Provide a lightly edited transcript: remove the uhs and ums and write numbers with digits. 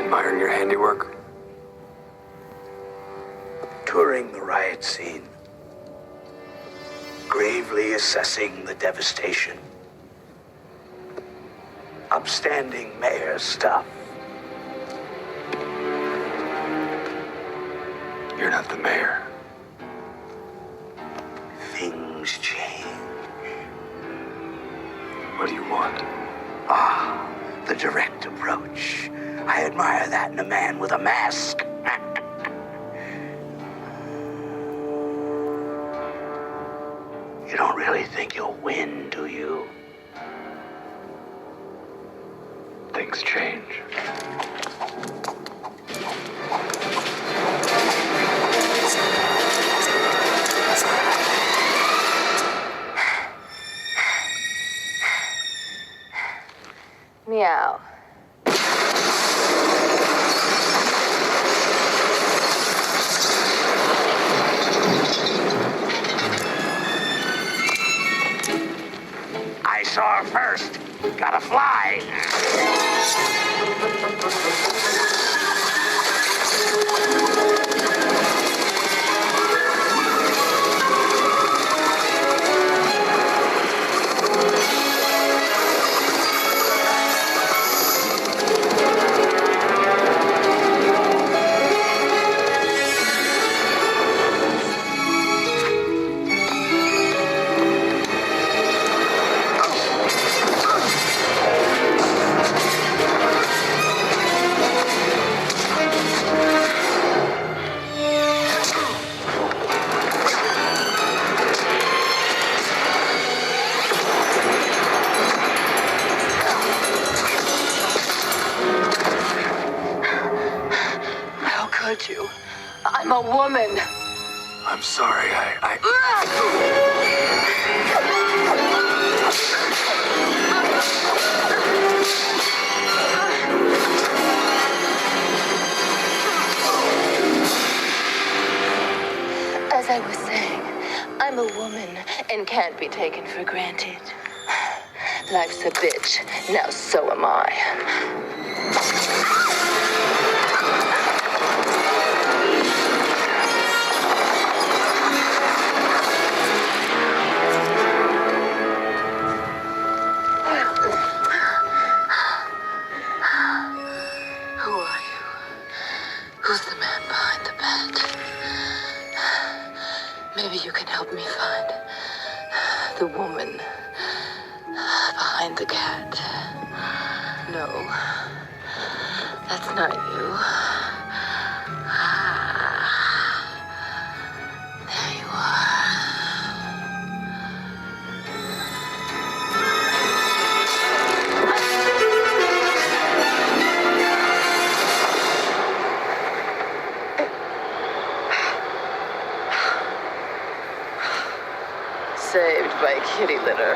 admiring your handiwork. Touring the riot scene. Gravely assessing the devastation. Upstanding mayor stuff. You're not the mayor. Things change. What do you want? The direct approach. I admire that in a man with a mask. You don't really think you'll win, do you? Things change. Meow. I saw her first. Gotta fly. How could you? I'm a woman. I'm sorry, As I was saying, I'm a woman and can't be taken for granted. Life's a bitch. Now so am I. Who are you? Who's the man behind the bed? Maybe you can help me find the woman behind the cat. No, that's not you. There you are. Saved by kitty litter.